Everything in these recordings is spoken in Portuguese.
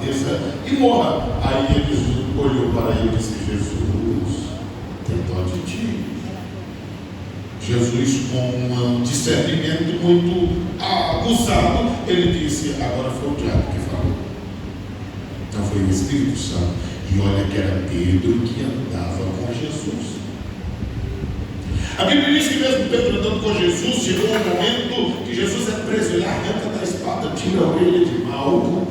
aconteça e morra. Aí ele olhou para ele e disse: Jesus, tem dó de ti. Jesus, com um discernimento muito aguçado, ele disse: agora foi o diabo que falou, não foi o Espírito Santo. E olha que era Pedro que andava com Jesus. A Bíblia diz que mesmo Pedro andando com Jesus, chegou um momento que Jesus é preso, ele arranca da espada, tira a orelha de Malco.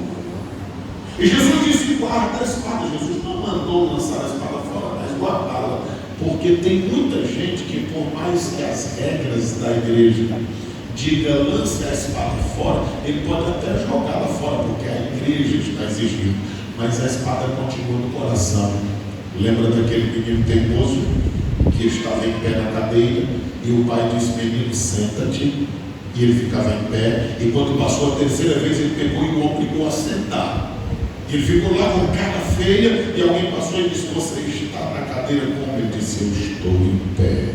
E Jesus disse: guarda a espada. Jesus não mandou lançar a espada fora, mas guardá-la. Porque tem muita gente que, por mais que as regras da igreja diga lance a espada fora, ele pode até jogá-la fora, porque a igreja está exigindo, mas a espada continua no coração. Lembra daquele menino teimoso que estava em pé na cadeira e o pai disse: menino, senta-te, e ele ficava em pé, e quando passou a terceira vez ele pegou e o obrigou a sentar. Ele ficou lá com cara feia, e alguém passou e disse: você está na cadeira como? Ele disse: eu estou em pé.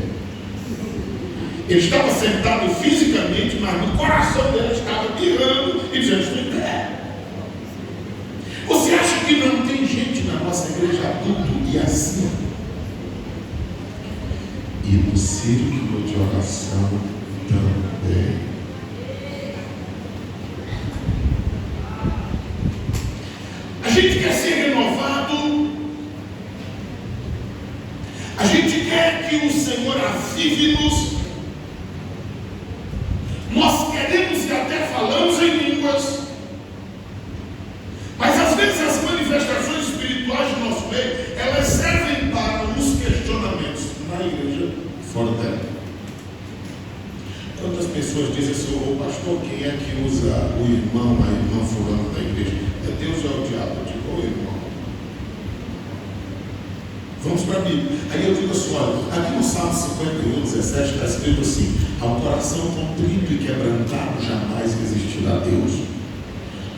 Ele estava sentado fisicamente, mas no coração dele estava birrando e dizendo: estou em pé. Você acha que não tem gente na nossa igreja adulto e assim? E no círculo de oração também. A gente quer ser renovado, a gente quer que o Senhor avive-nos, nós queremos e até falamos em línguas, mas às vezes as manifestações espirituais do nosso meio, elas servem para os questionamentos na igreja e fora dela. Quantas pessoas dizem assim: ô pastor, quem é que usa o irmão, a irmã fulano da igreja? É Deus ou é o diabo? Eu digo: ô irmão, vamos para a Bíblia. Aí eu digo assim: olha, aqui no Salmo 51, 17 está escrito assim: ao coração contrito e quebrantado jamais resistirá a Deus.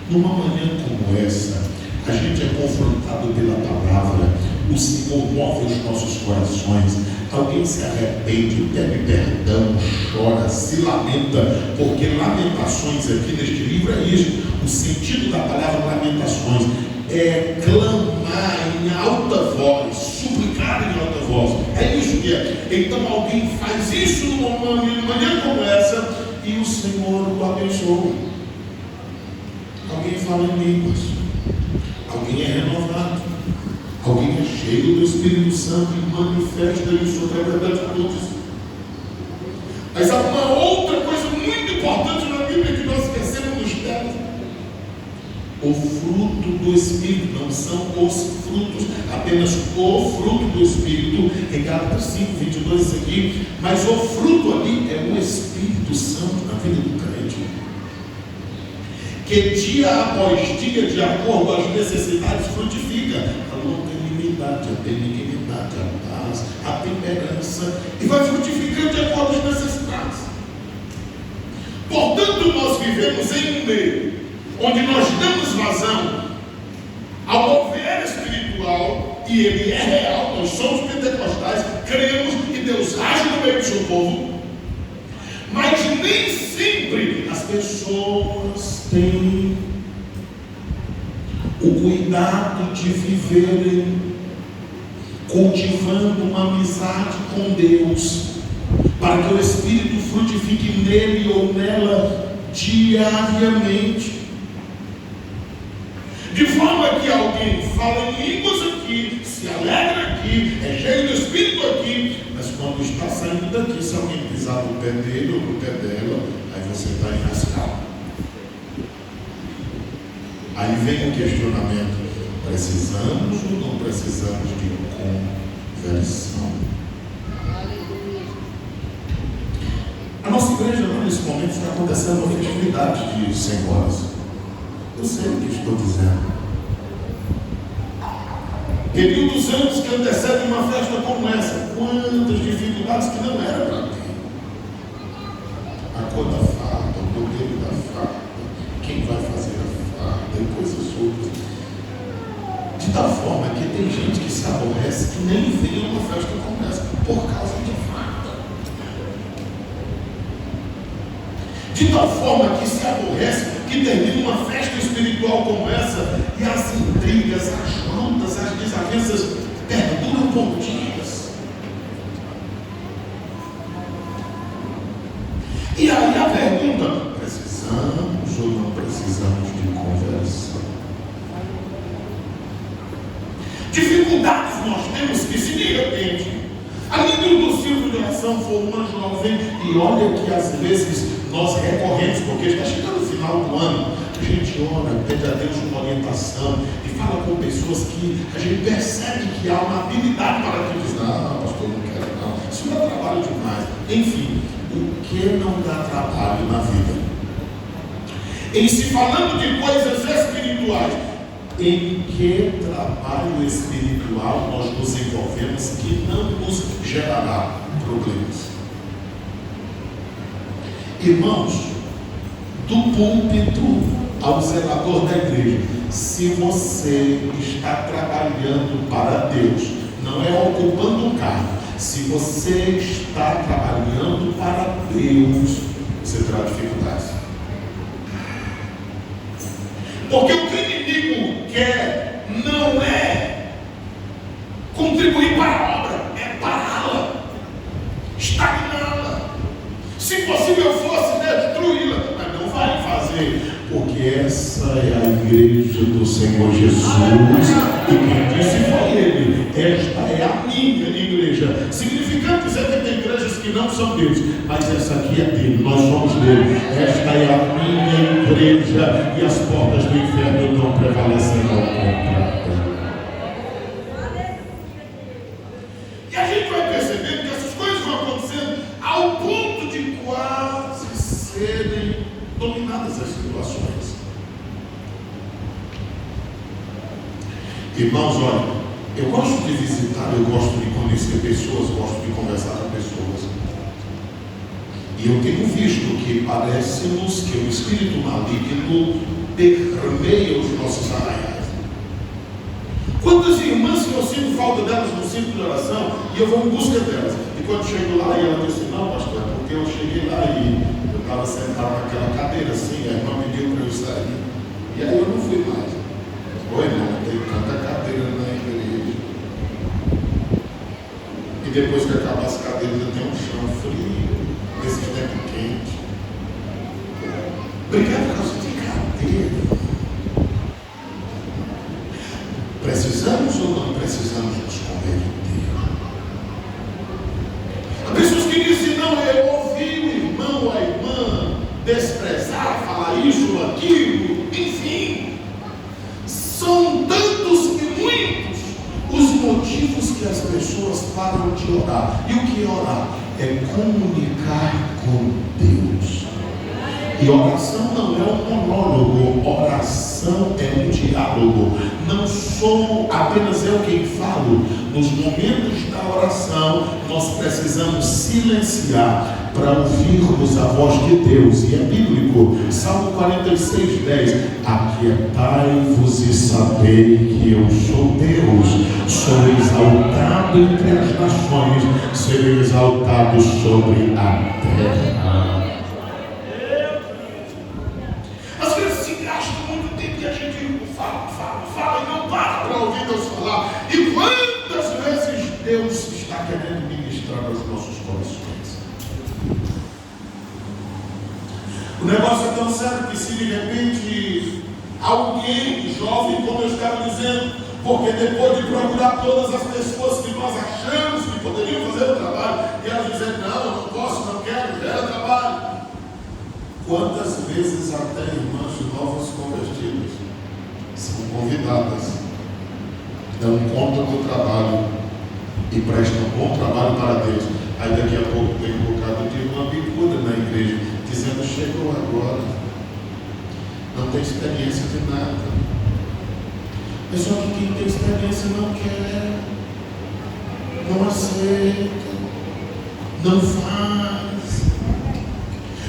Numa manhã como essa, a gente é confrontado pela palavra, o Senhor move os nossos corações, alguém se arrepende, pede perdão, chora, se lamenta, porque lamentações aqui neste livro é isso. O sentido da palavra lamentações é clamar em alta voz, suplicar em alta voz. É isso que é. Então alguém faz isso numa manhã como essa e o Senhor o abençoa. Alguém fala em línguas, alguém é renovado, alguém é cheio do Espírito Santo e manifesta isso sobre a verdade de todos. Mas há uma outra coisa muito importante na Bíblia que nós esquecemos nos textos: o fruto do Espírito. Não são os frutos, apenas o fruto do Espírito, em Gálatas 5, 22 isso aqui. Mas o fruto ali é o Espírito Santo na vida do crente, que dia após dia, de acordo às necessidades, frutifica a longanimidade, a benignidade, a paz, a temperança, e vai frutificando de acordo às necessidades. Portanto, nós vivemos em um meio onde nós damos vazão ao mover espiritual, e ele é real. Nós somos pentecostais, cremos que Deus age no meio do seu povo, mas nem sempre as pessoas têm o cuidado de viverem cultivando uma amizade com Deus, para que o Espírito frutifique nele ou nela diariamente. De forma que alguém fala em línguas aqui, se alegra aqui, é cheio do Espírito aqui, mas quando está saindo daqui, se alguém pisar no pé dele ou no pé dela, aí você está enrascado. Aí vem o questionamento: precisamos ou não precisamos de conversão? A nossa igreja, nesse momento, está acontecendo uma festividade de 100 horas. Eu sei o que estou dizendo. Períodos anos que antecedem uma festa como essa, quantas dificuldades que não era para ter. A cor da farda, o modelo da farda, quem vai fazer a farda e coisas outras. De tal forma que tem gente que se aborrece que nem vem a uma festa como essa por causa de farda. De tal forma que se aborrece que termina uma festa espiritual como essa e as intrigas, as lutas, as desavenças perduram por dias. E aí a pergunta: precisamos ou não precisamos de conversão? Dificuldades nós temos que, se de repente a líder do círculo de oração for uma jovem, e olha que às vezes nós recorremos, porque está chegando o final do ano, a gente ora, pede a Deus uma orientação e fala com pessoas que a gente percebe que há uma habilidade para que diz: não, pastor, não quero não, isso dá trabalho demais. Enfim, o que não dá trabalho na vida? Em se falando de coisas espirituais, em que trabalho espiritual nós nos envolvemos que não nos gerará problemas? Irmãos, do púlpito ao zelador da igreja, se você está trabalhando para Deus, não é ocupando um cargo, se você está trabalhando para Deus, você terá dificuldades. Porque o que o inimigo quer não é contribuir para a obra, é pará-la, estagná-la. Se possível fosse destruí-la, mas não vai fazer, porque essa é a igreja do Senhor Jesus. E quem disse foi Ele: esta é a minha igreja. Significando dizer que tem igrejas que não são deles, mas essa aqui é dele, nós somos dele. Esta é a minha igreja, e as portas do inferno não prevalecerão contra ela. E a gente vai percebendo que essas coisas vão acontecendo ao ponto de quase serem dominadas as situações. Irmãos, olha, eu gosto de visitar, eu gosto de conhecer pessoas, gosto de conversar com pessoas. E eu tenho visto que parece-nos que o espírito maligno permeia os nossos arraiais. Quantas irmãs que eu sinto falta delas no círculo de oração e eu vou em busca delas? E quando chego lá e ela disse: não, pastor, é porque eu cheguei lá e eu estava sentado naquela cadeira assim, a irmã pediu para eu sair. E aí eu não fui mais. Oi, irmão, tem tanta cadeira na igreja. E depois que acabar as cadeiras, eu tenho um chão frio, nesse tempo quente. Obrigado por causa de cadeira. Precisamos ou não precisamos nos converter? Há pessoas que dizem: não, eu ouvi o irmão ou a irmã desprezar, falar isso ou aquilo, enfim. São tantos e muitos os motivos que as pessoas param de orar. E o que é orar? É comunicar com Deus. E oração não é um monólogo, oração é um diálogo. Não sou apenas eu quem falo. Nos momentos da oração, nós precisamos silenciar para ouvirmos a voz de Deus. E é bíblico, Salmo 46:10: aquietai-vos e sabei que eu sou Deus, sou exaltado entre as nações, serei exaltado sobre a terra. Às vezes se gasta muito tempo e a gente fala e não para ouvir Deus falar. E quantas vezes Deus está querendo ministrar aos nossos corações? O negócio é tão sério que, se de repente alguém jovem, como eu estava dizendo, porque depois de procurar todas as pessoas que nós achamos que poderiam fazer o trabalho, e elas dizem: não, não posso, não quero, gera trabalho. Quantas vezes até irmãs novas convertidas são convidadas, dão conta do trabalho e prestam bom trabalho para Deus. Aí daqui a pouco tem um bocado de irmã bicuda na igreja, dizendo: chegou agora, não tem experiência de nada. Mas só que quem tem experiência não quer, não aceita, não faz.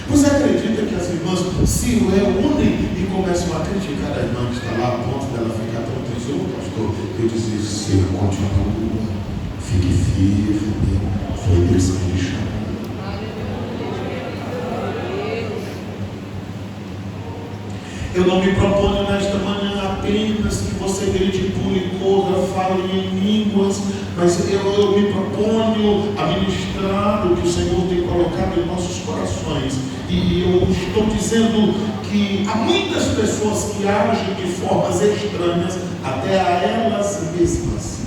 Você acredita que as irmãs se reúnem e começam a criticar a irmã que está lá, a ponto dela ficar tão triste? Ô pastor, eu dizia: se continua, fique firme, foi Deus que me chamou. Eu não me proponho nesta manhã apenas que você grite, pule, corra, fale em línguas, mas eu me proponho a ministrar o que o Senhor tem colocado em nossos corações. E eu estou dizendo que há muitas pessoas que agem de formas estranhas até a elas mesmas.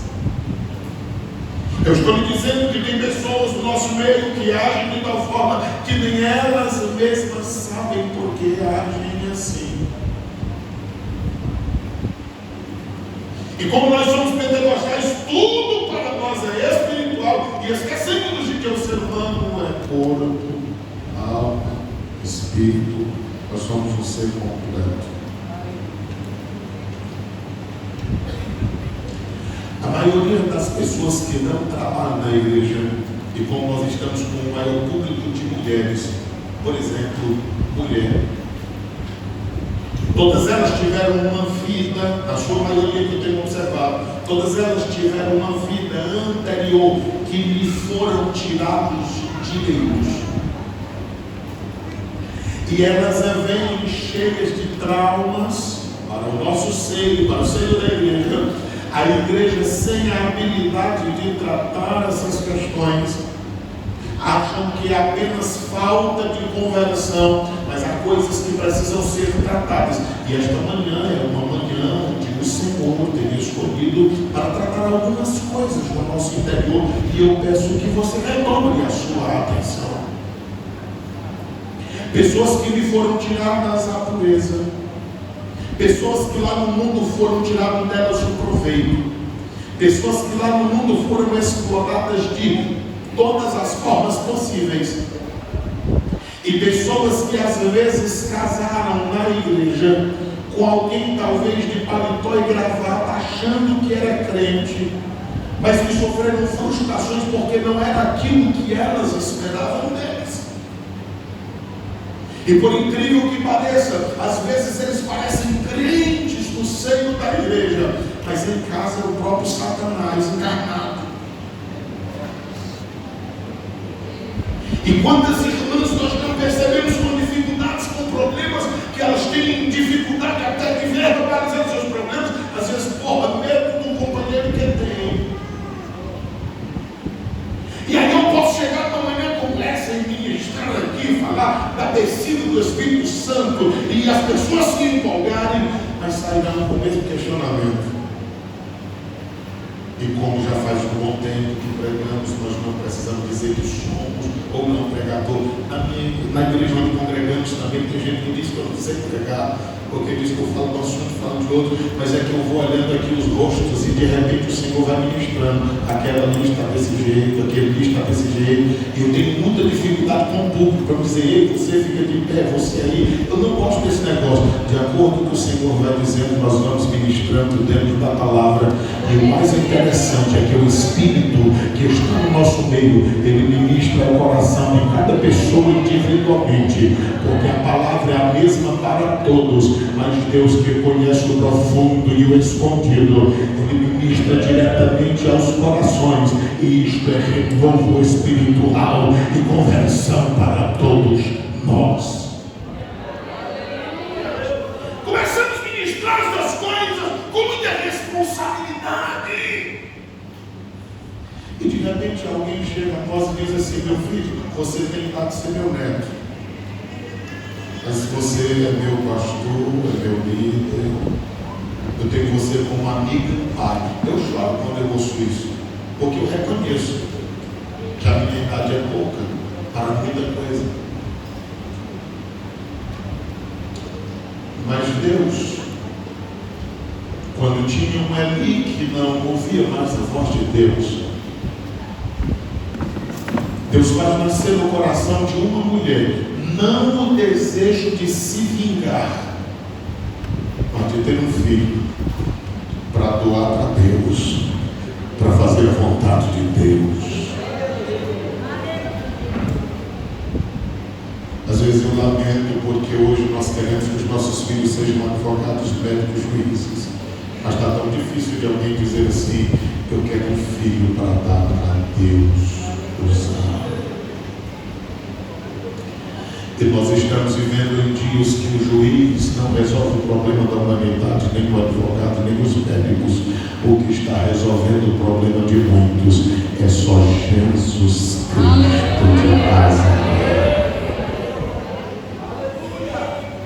Eu estou lhe dizendo que tem pessoas no nosso meio que agem de tal forma que nem elas mesmas sabem por que agem assim. E como nós somos pentecostais, tudo para nós é espiritual, e esquecemos de que o ser humano é corpo, alma, espírito. Nós somos um ser completo. A maioria das pessoas que não trabalham na igreja, e como nós estamos com um maior público de mulheres, por exemplo, mulher, todas elas tiveram uma vida, na sua maioria que eu tenho observado, todas elas tiveram uma vida anterior que lhe foram tirados direitos. E elas vêm cheias de traumas para o nosso seio, para o seio da igreja. A igreja, sem a habilidade de tratar essas questões, acham que é apenas falta de conversão, mas há coisas que precisam ser tratadas. E esta manhã é uma manhã onde o Senhor teria escolhido para tratar algumas coisas no nosso interior, e eu peço que você redobre a sua atenção. Pessoas que lhe foram tiradas a pureza, pessoas que lá no mundo foram tiradas delas o proveito, pessoas que lá no mundo foram exploradas de todas as formas possíveis, e pessoas que às vezes casaram na igreja com alguém talvez de paletó e gravata, achando que era crente, mas que sofreram frustrações porque não era aquilo que elas esperavam deles. E por incrível que pareça, às vezes eles parecem crentes no seio da igreja, mas em casa é o próprio Satanás encarnado. E quantas irmãs nós não percebemos com dificuldades, com problemas, que elas têm dificuldade até de verbalizar seus problemas, às vezes por medo do companheiro que tem. E aí eu posso chegar numa manhã como essa e ministrar aqui, falar da descida do Espírito Santo, e as pessoas se empolgarem, mas sairão com o mesmo questionamento. E como já faz um bom tempo que pregamos, nós não precisamos dizer que somos ou não pregador. Na igreja onde congregamos também tem gente que diz que eu não sei pregar, porque diz que eu falo de um assunto, falo de outro, mas é que eu vou olhando aqui os rostos e de repente o Senhor vai ministrando. Aquela ali está desse jeito, aquele ali está desse jeito, e eu tenho muita dificuldade com o público para dizer, ei, você fica de pé, você aí. Eu não gosto desse negócio. De acordo com o que o Senhor vai dizendo, nós vamos ministrando dentro da palavra. E o mais interessante é que o Espírito que está no nosso meio, ele ministra o coração de cada pessoa individualmente, porque a palavra é a mesma para todos, mas Deus que conhece o profundo e o escondido, ele ministra diretamente aos corações, e isto é renovo espiritual e conversão para todos nós. Começamos a ministrar essas coisas com muita responsabilidade. E de repente alguém chega a nós e diz assim, meu filho, você tem idade de ser meu neto, mas você é meu pastor, é meu líder, eu tenho você como amigo e pai. Eu choro quando eu ouço isso, porque eu reconheço que a minha idade é pouca para muita coisa. Mas Deus, quando tinha um Eli que não ouvia mais a voz de Deus, Deus faz nascer no coração de uma mulher não o desejo de se vingar, mas de ter um filho para doar para Deus, para fazer a vontade de Deus. Às vezes eu lamento porque hoje nós queremos que os nossos filhos sejam advogados, médicos, juízes, mas está tão difícil de alguém dizer assim, eu quero um filho para dar para Deus usar. E nós estamos vivendo em dias que o juiz não resolve o problema da humanidade, nem o advogado, nem os médicos. O que está resolvendo o problema de muitos é só Jesus Cristo de Nazaré.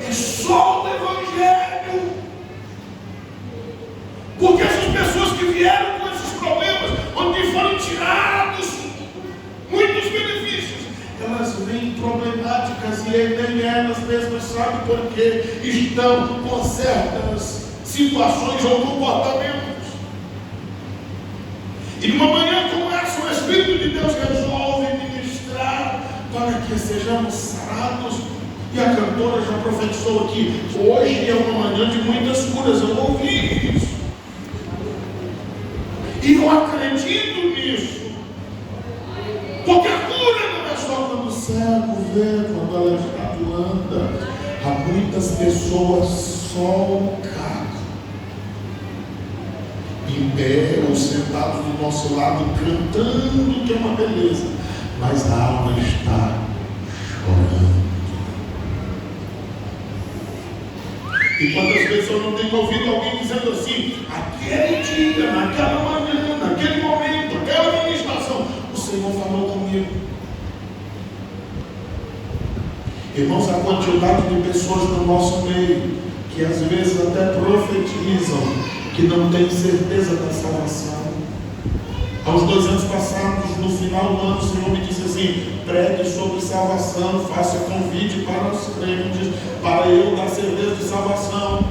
É só o Evangelho. Porque essas pessoas que vieram com esses problemas, onde foram tirados muitos benefícios, elas vêm problemáticas e nem elas mesmas sabem porque estão com certas situações ou comportamentos. E numa manhã como essa, o Espírito de Deus resolve ministrar para que sejamos sarados. E a cantora já profetizou aqui: hoje é uma manhã de muitas curas. Eu ouvi isso. E eu acredito nisso. Porque a cura não é só quando o cego vê, quando ela anda. Há muitas pessoas só em pé ou sentados do nosso lado, cantando, que é uma beleza, mas a alma está chorando. E quantas vezes eu não tenho ouvido alguém dizendo assim: aquele dia, naquela manhã, naquele momento, aquela ministração, o Senhor falou comigo. Irmãos, a quantidade de pessoas no nosso meio que às vezes até profetizam que não tem certeza da salvação. Há uns 2 anos passados, no final do ano, o Senhor me disse assim: pregue sobre salvação, faça convite para os crentes, para eu dar certeza de salvação.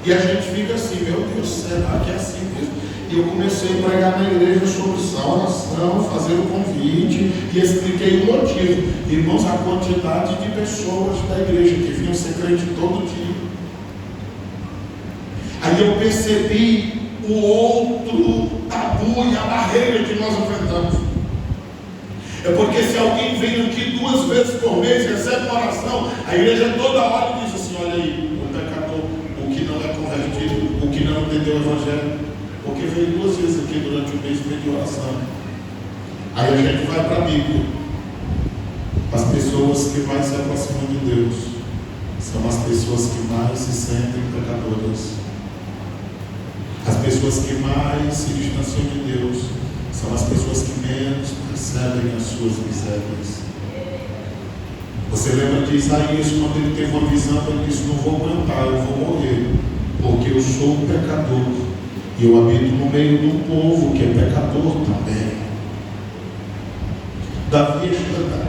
E a gente fica assim: meu Deus, será que é assim mesmo? E eu comecei a pregar na igreja sobre salvação, fazer o convite, e expliquei o motivo. Irmãos, a quantidade de pessoas da igreja que vinham ser crente todo dia. Aí eu percebi o outro tabu e a barreira que nós enfrentamos. É porque se alguém vem aqui 2 vezes por mês, recebe uma oração, a igreja toda hora diz assim: olha aí, o pecador, o que não é convertido, o que não entendeu o Evangelho, porque veio 2 vezes aqui durante o mês de oração. Aí a gente vai para a Bíblia. As pessoas que mais se aproximam de Deus são as pessoas que mais se sentem pecadoras. As pessoas que mais se distanciam de Deus são as pessoas que menos percebem as suas misérias. Você lembra de Isaías, quando ele teve uma visão, ele disse: não vou aguentar, eu vou morrer, porque eu sou um pecador e eu habito no meio de um povo que é pecador também.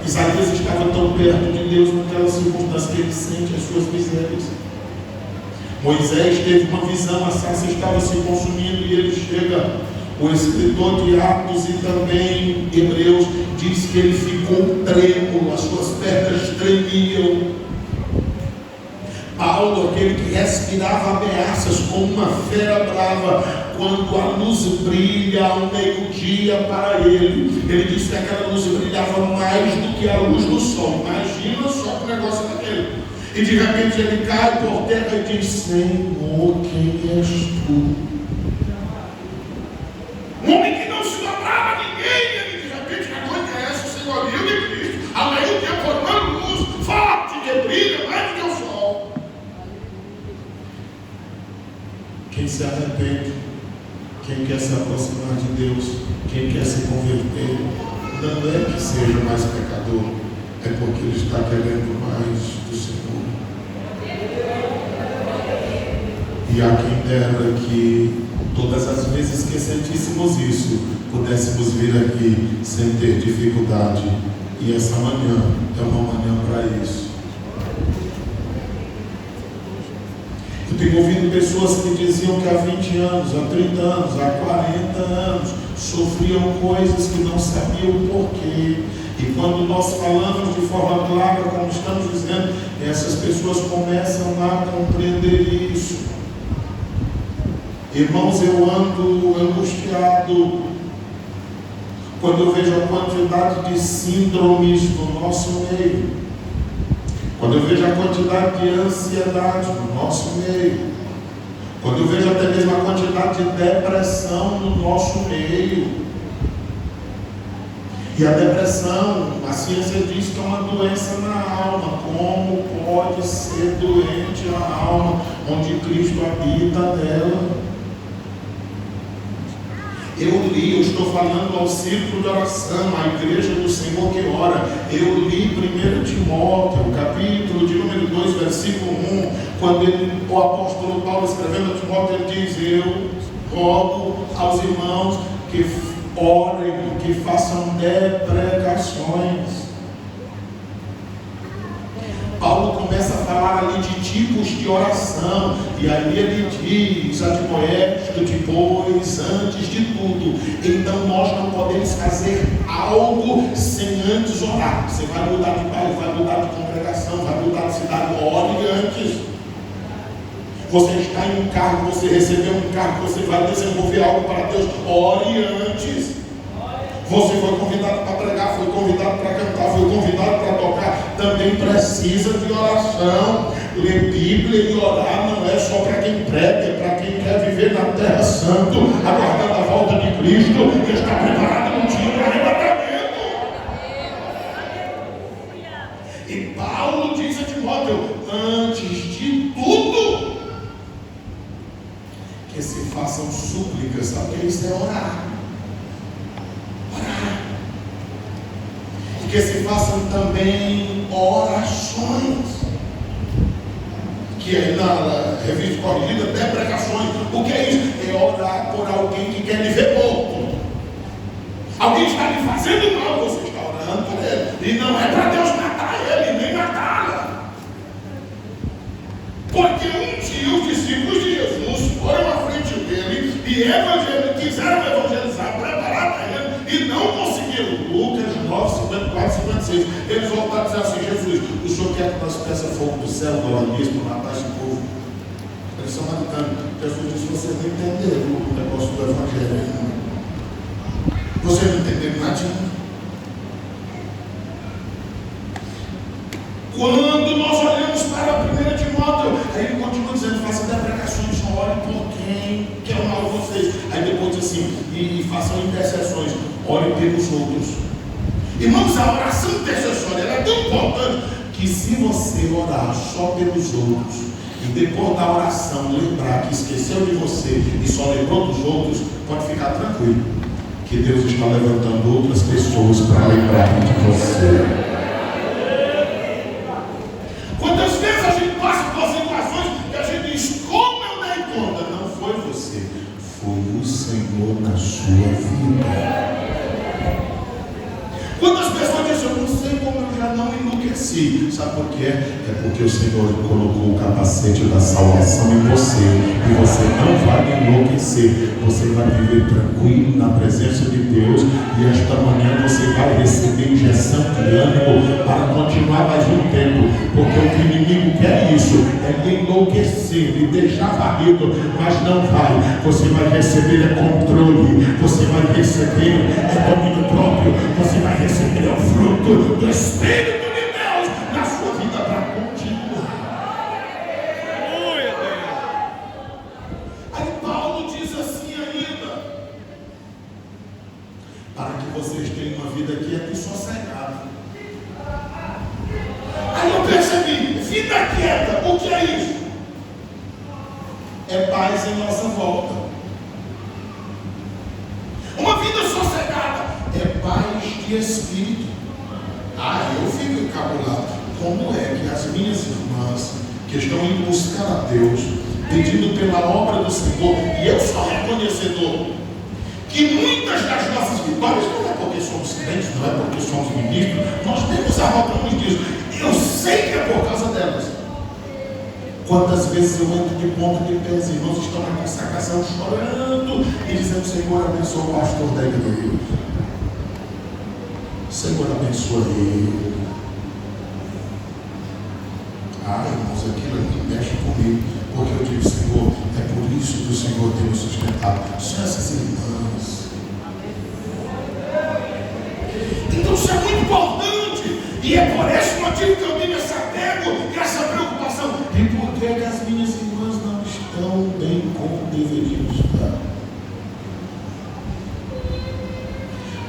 Isaías estava tão perto de Deus naquela circunstância que ele sente as suas misérias. Moisés teve uma visão, a sarça estava se consumindo e ele chega. O escritor de Atos e também Hebreus diz que ele ficou trêmulo, as suas pernas tremiam. Paulo, aquele que respirava ameaças como uma fera brava, quando a luz brilha ao meio-dia para ele, ele diz que aquela luz brilhava mais do que a luz do sol. Imagina só que negócio daquele. E de repente ele cai por terra e diz: Senhor, quem és tu? Um homem que não se lembrava ninguém, ele de repente reconhece o senhorio de Cristo. Ao meio-dia formando luz forte que brilha mais do que o sol. Quem se arrepende, quem quer se aproximar de Deus, quem quer se converter, não é que seja mais pecador, é porque ele está querendo mais do Senhor. E a quem dera que todas as vezes que sentíssemos isso, pudéssemos vir aqui sem ter dificuldade. E essa manhã é uma manhã para isso. Eu tenho ouvido pessoas que diziam que há 20 anos, há 30 anos, há 40 anos sofriam coisas que não sabiam o porquê. E quando nós falamos de forma clara, como estamos dizendo, essas pessoas começam a compreender isso. Irmãos, eu ando angustiado quando eu vejo a quantidade de síndromes no nosso meio, quando eu vejo a quantidade de ansiedade no nosso meio, quando eu vejo até mesmo a quantidade de depressão no nosso meio. E a depressão, a ciência diz que é uma doença na alma. Como pode ser doente a alma onde Cristo habita nela? Eu estou falando ao círculo de oração, à igreja do Senhor que ora. Eu li 1 Timóteo, capítulo de número 2, versículo 1, quando o apóstolo Paulo escrevendo a Timóteo, ele diz: eu rogo aos irmãos que orem, que façam deprecações. Paulo começa a falar ali de tipos de oração, e aí ele diz: admoesto depois, antes de tudo. Então nós não podemos fazer algo sem antes orar. Você vai mudar de bairro, vai mudar de congregação, vai mudar de cidade, ore antes. Você está em um cargo, você recebeu um cargo, você vai desenvolver algo para Deus, ore antes. Você foi convidado para pregar, foi convidado para cantar, foi convidado para tocar, também precisa de oração. Ler Bíblia e orar não é só para quem prega, é para quem quer viver na terra santa, aguardando a volta de Cristo, que está preparado no dia do arrebatamento. E Paulo diz a Timóteo: antes de tudo, que se façam súplicas. Sabe o que isso é? Orar. Que se façam também orações, que é na revista corrigida, deprecações. O que é isso? É orar por alguém que quer lhe ver morto. Alguém está lhe fazendo mal, você está orando por ele, e não é para Deus matar ele, nem matá-la. Porque um dia os discípulos de Jesus foram à frente dele e quiseram evangelizar, preparar para ele, e não conseguiram. Lucas 9, 54, 56. Eles voltaram e disseram assim: Jesus, o Senhor quer que nós peça fogo do céu, glória para matar esse povo? Eles são matando. Jesus disse: vocês não entenderam o negócio do evangelho. Vocês não entenderam nada. Quando nós olhamos para 1 Timóteo, aí ele continua dizendo: façam deprecações, só orem por quem quer o mal de vocês. Aí depois diz assim: e façam intercessões, orem pelos outros. Irmãos, a oração intercessória é tão importante que se você orar só pelos outros e depois da oração lembrar que esqueceu de você e só lembrou dos outros, pode ficar tranquilo, que Deus está levantando outras pessoas para lembrar de você. Quantas vezes a gente passa por situações que a gente diz: como eu dei conta? Não foi você, foi o Senhor na sua vida. Quantas pessoas dizem: eu não sei como eu já não enlouqueci. Sabe por quê? É porque o Senhor colocou o capacete da salvação em você, e você não vai enlouquecer. Você vai viver tranquilo na presença de Deus, e esta manhã você vai receber injeção de ânimo para continuar mais um tempo, porque o que o inimigo quer isso, é lhe enlouquecer, lhe deixar varrido, mas não vai. Você vai receber controle, você vai receber domínio próprio, você vai receber o fruto do Espírito de Deus na sua vida para continuar. Aí Paulo diz assim ainda: para que vocês tenham uma vida quieta e sossegada. Aí eu percebi: vida quieta, o que é isso? É paz em nossa volta. Uma vida sossegada é paz de espírito. Eu fico encabulado. Como é que as minhas irmãs que estão indo buscar a Deus, pedindo pela obra do Senhor, e eu sou reconhecedor que muitas das nossas vitórias não é porque somos crentes, não é porque somos ministros, nós temos arrogamos disso. Eu sei que é por causa delas. Quantas vezes eu entro de ponta de pé, os irmãos estão na consagração chorando e dizendo: Senhor, abençoa o pastor da igreja. Senhor, abençoa ele. Irmãos, aquilo aqui mexe comigo, porque eu digo: Senhor, é por isso que o Senhor tem me sustentado. São essas irmãs. Então isso é muito importante, e é por esse motivo que eu tenho esse apego e essa preocupação. E por que as minhas irmãs não estão bem como deveriam estar?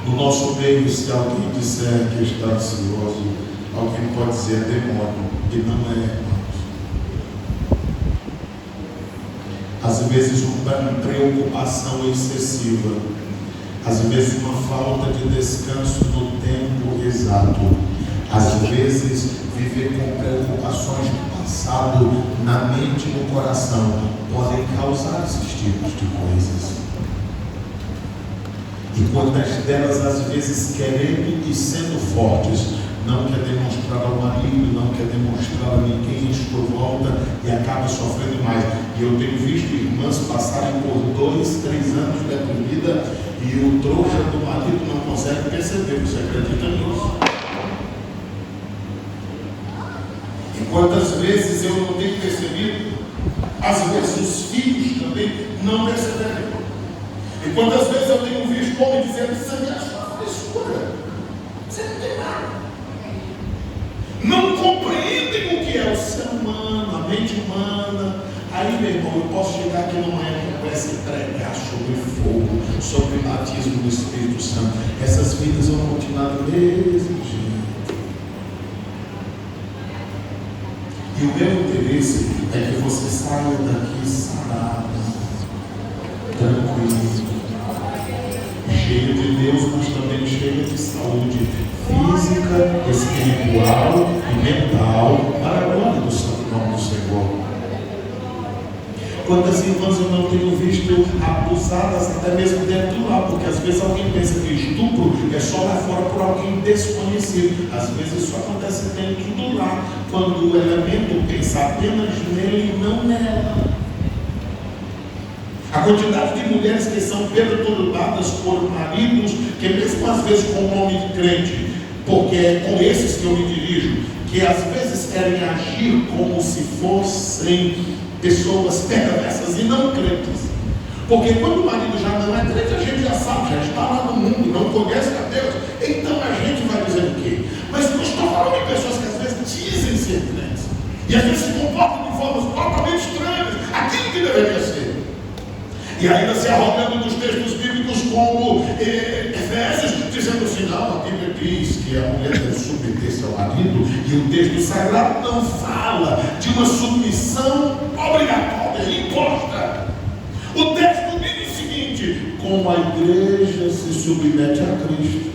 No nosso meio, se alguém disser que está ansioso, alguém pode dizer demônio, e não é, irmãos. Às vezes uma preocupação excessiva, às vezes uma falta de descanso no tempo exato, às vezes viver com preocupações do passado na mente e no coração podem causar esses tipos de coisas. E quantas delas, às vezes, querendo e sendo fortes, não quer demonstrar ao marido, não quer demonstrar a ninguém em sua volta e acaba sofrendo mais. E eu tenho visto irmãs passarem por 2, 3 anos da vida e o trouxa do marido não consegue perceber. Você acredita nisso? E quantas vezes eu não tenho percebido, às vezes os filhos também não perceberam. E quantas vezes eu tenho visto homens dizendo: isso é só frescura, você não tem nada. Não compreendem o que é o ser humano, a mente humana. Aí, meu irmão, eu posso chegar aqui numa época que parece pregar sobre fogo, sobre o batismo do Espírito Santo. Essas vidas vão continuar do mesmo jeito. E o meu interesse é que você saia daqui sarado, tranquilo, cheio de Deus, mas também cheio de saúde física, espiritual e mental, para a glória do santo nome do Senhor. Quantas irmãs eu não tenho visto abusadas até mesmo dentro do lar, porque às vezes alguém pensa que estupro é só lá fora por alguém desconhecido. Às vezes isso acontece dentro do lar, quando o elemento pensa apenas nele e não nela. A quantidade de mulheres que são perturbadas por maridos, que mesmo às vezes com o nome de crente, porque é com esses que eu me dirijo, que às vezes querem agir como se fossem pessoas perversas e não crentes. Porque quando o marido já não é crente, a gente já sabe, já está lá no mundo, não conhece a Deus, então a gente vai dizer o quê? Mas eu estou falando de pessoas que às vezes dizem ser crentes, e às vezes se comportam de formas totalmente estranhas, aquilo que deveria ser. E ainda se arrogando dos textos bíblicos como Efésios, dizendo assim: não, a Bíblia diz que a mulher deve submeter-se ao marido, e o texto sagrado não fala de uma submissão obrigatória, imposta. O texto diz o seguinte: como a igreja se submete a Cristo.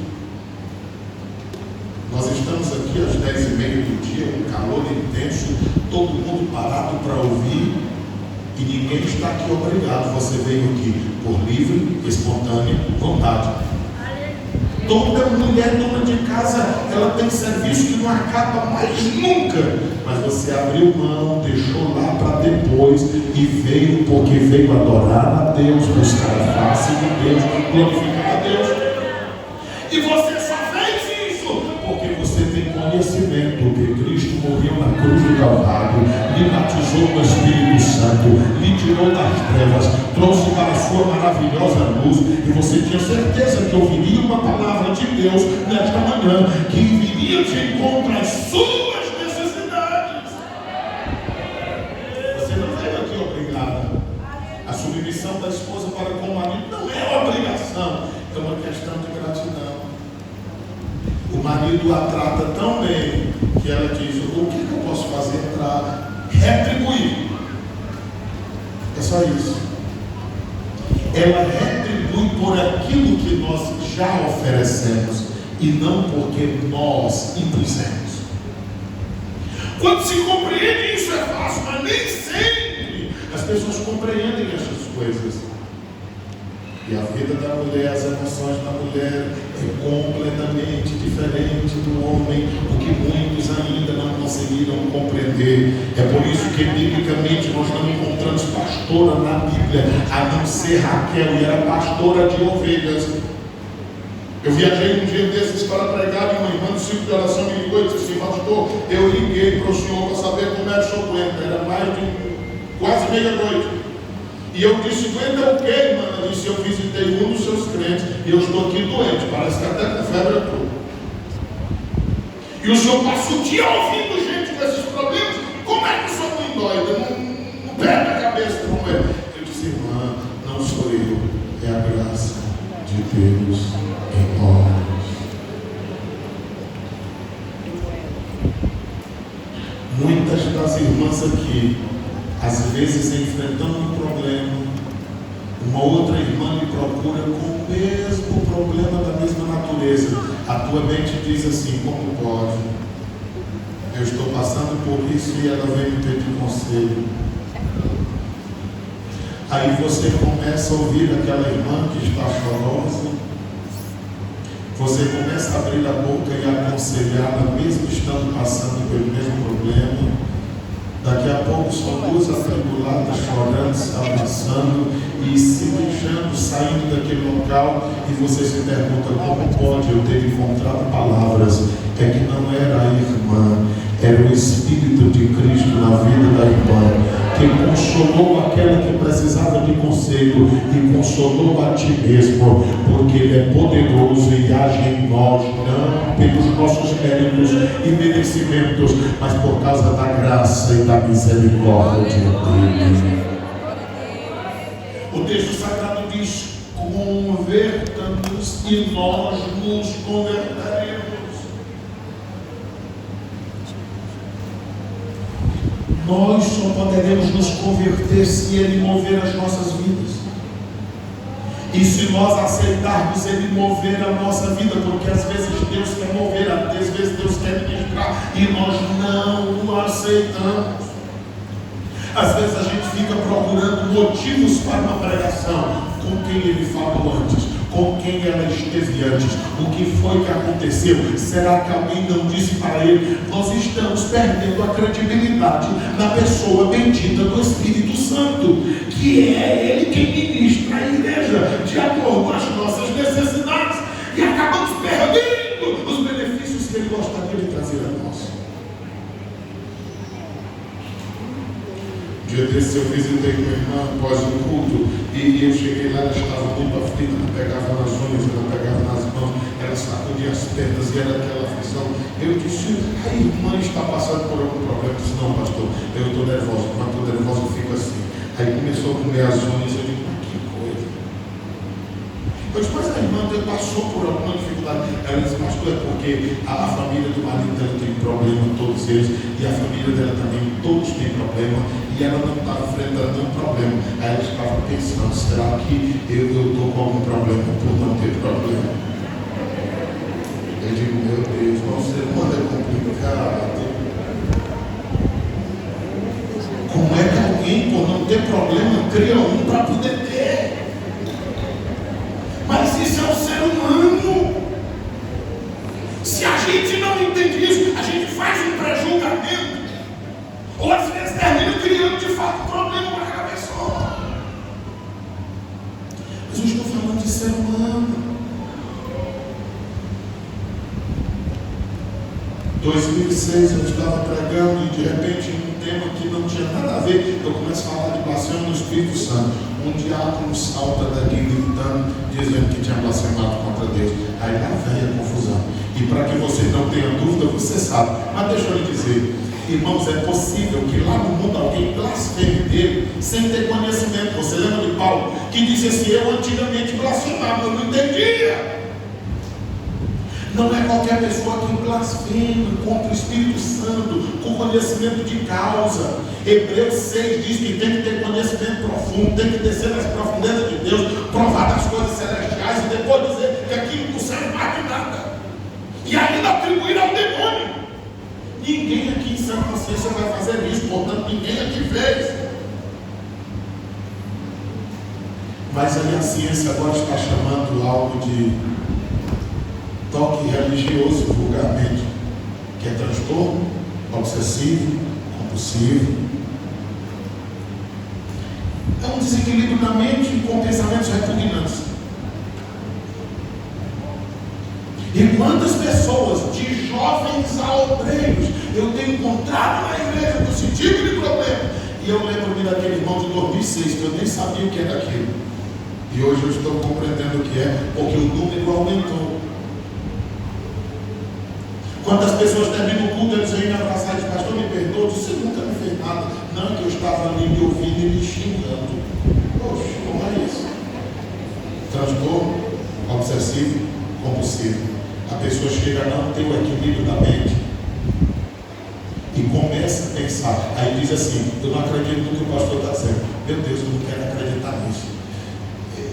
Nós estamos aqui às 10h30 do dia, um calor intenso, todo mundo parado para ouvir. E ninguém está aqui obrigado. Você veio aqui por livre, espontânea vontade. Toda mulher dona de casa, ela tem serviço que não acaba mais nunca. Mas você abriu mão, deixou lá para depois e veio porque veio adorar a Deus, buscar a face de Deus, glorificar a Deus. E você só fez isso porque você tem conhecimento que Cristo morreu na cruz do Calvário, lhe batizou no Espírito Santo, lhe tirou das trevas, trouxe para a sua maravilhosa luz, e você tinha certeza que ouviria uma palavra de Deus nesta manhã, que viria de encontro às suas necessidades. Você não veio aqui obrigada. A submissão da esposa para com o marido não é obrigação, é uma questão de gratidão. O marido a trata tão bem que ela diz: o que eu posso fazer para retribuir? É só isso. Ela retribui por aquilo que nós já oferecemos e não porque nós impusemos. Quando se compreende isso é fácil, mas nem sempre as pessoas compreendem essas coisas. E a vida da mulher, as emoções da mulher é completamente diferente do homem, o que muitos ainda não conseguiram compreender. É por isso que biblicamente nós não encontramos pastora na Bíblia, a não ser Raquel, e era pastora de ovelhas. Eu viajei um dia desses para pregar, e uma irmã do ciclo de oração me ligou e disse assim: pastor, eu liguei para o senhor para saber como é que o senhor aguenta. Era mais de quase meia-noite. E eu disse: aguenta o quê, irmã? Ela disse: eu visitei um dos seus crentes e eu estou aqui doente, parece que até com febre eu estou. E o senhor passa o dia ouvindo gente com esses problemas, como é que o senhor não endoida? Não perde a cabeça como é? Eu disse: irmã, não sou eu, é a graça de Deus em nós. das irmãs aqui, às vezes enfrentando um problema, uma outra irmã lhe procura com o mesmo problema da mesma natureza. A tua mente diz assim: como pode? Eu estou passando por isso e ela vem me pedir conselho. Aí você começa a ouvir aquela irmã que está chorosa. Você começa a abrir a boca e aconselhá-la, mesmo estando passando pelo mesmo problema. Daqui a pouco são duas atribuladas chorando, se abraçando e se beijando, saindo daquele local, e você se pergunta: como pode eu ter encontrado palavras? É que não era a irmã, era o Espírito de Cristo na vida da irmã, que consolou aquela que precisava de conselho e consolou a ti mesmo, porque Ele é poderoso e age em nós, não pelos nossos méritos e merecimentos, mas por causa da graça e da misericórdia dele. O texto sagrado diz: converta-nos e nós nos converteremos. Nós só poderemos nos converter se Ele mover as nossas vidas. E se nós aceitarmos Ele mover a nossa vida, porque às vezes Deus quer mover, às vezes Deus quer ministrar, e nós não o aceitamos. Às vezes a gente fica procurando motivos para uma pregação. Com quem Ele falou antes? Com quem ela esteve antes? O que foi que aconteceu? Será que alguém não disse para ele? Nós estamos perdendo a credibilidade na pessoa bendita do Espírito Santo, que é Ele quem ministra a igreja de acordo com as nossas necessidades, e acabamos perdendo os benefícios que Ele gostaria de trazer a nós. Um dia desse eu visitei uma irmã após o culto, e eu cheguei lá, ela estava muito aflita, não pegava nas unhas, não pegava nas mãos, ela sacudia as pernas e era aquela aflição. Eu disse: a irmã está passando por algum problema? Eu disse: não, pastor, eu estou nervosa. Quando estou nervosa eu fico assim. Aí começou a comer as unhas, eu digo: que coisa. Eu disse: mas a irmã passou por alguma dificuldade? Ela disse: pastor, é porque a família do marido dela tem problema, todos eles, e a família dela também, todos têm problema, e ela não está enfrentando nenhum problema. Aí ela estava pensando: será que eu estou com algum problema por não ter problema? Eu digo: meu Deus, o ser humano é complicado. Como é que alguém, por não ter problema, cria um para poder ter? Mas isso é o ser humano. Se a gente não entende isso, a gente faz um pré-julgamento, ou às vezes termina criando de fato um problema para cada pessoa. Mas eu estou falando de ser humano. 2006 eu estava pregando e de repente um tema que não tinha nada a ver, eu começo a falar de blasfêmia no Espírito Santo. Um diácono salta daqui gritando, dizendo que tinha blasfemado contra Deus. Aí lá vem a confusão. E para que você não tenha dúvida, você sabe. Mas deixa eu lhe dizer, irmãos, é possível que lá no mundo alguém blasfeme dele sem ter conhecimento. Você lembra de Paulo, que disse assim: eu antigamente blasfemava, eu não entendia. Não é qualquer pessoa que blasfema contra o Espírito Santo com conhecimento de causa. Hebreus 6 diz que tem que ter conhecimento profundo, tem que descer nas profundezas de Deus, provar das coisas celestiais e depois dizer que aquilo não serve mais de nada. E ainda atribuir ao demônio. Ninguém aqui em sã consciência vai fazer isso, portanto ninguém aqui fez. Mas aí a ciência agora está chamando algo de toque religioso, vulgarmente, que é transtorno obsessivo, compulsivo. É um desequilíbrio na mente com pensamentos repugnantes. E quantas pessoas, de jovens a obreiros, eu tenho encontrado na igreja com esse tipo de problema. E eu lembro-me daquele irmão de 2006, que eu nem sabia o que era aquilo. E hoje eu estou compreendendo o que é, porque o número aumentou. Quantas pessoas terminam o culto, eles vêm me abraçar e dizem: pastor, me perdoa, você nunca me fez nada. Não, que eu estava ali me ouvindo e me xingando. Poxa, como é isso? Transtorno obsessivo, compulsivo. A pessoa chega a não ter o equilíbrio da mente. e começa a pensar, aí diz assim: eu não acredito no que o pastor está dizendo. Meu Deus, eu não quero acreditar nisso.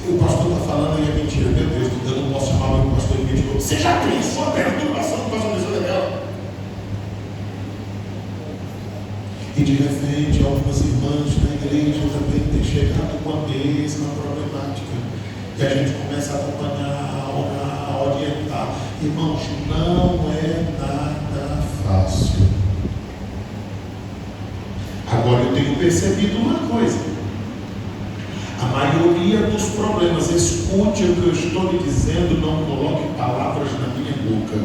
O pastor está falando e é mentira. Meu Deus, eu não posso chamar o pastor de mentiroso. Você já pensou a perturbação que pastor Messias dela? E de repente, algumas irmãs na igreja também têm chegado com a mesma problemática. E a gente começa a acompanhar, a orar, a orientar. Irmãos, não é nada fácil. Agora eu tenho percebido uma coisa: a maioria dos problemas, escute o que eu estou lhe dizendo, não coloque palavras na minha boca.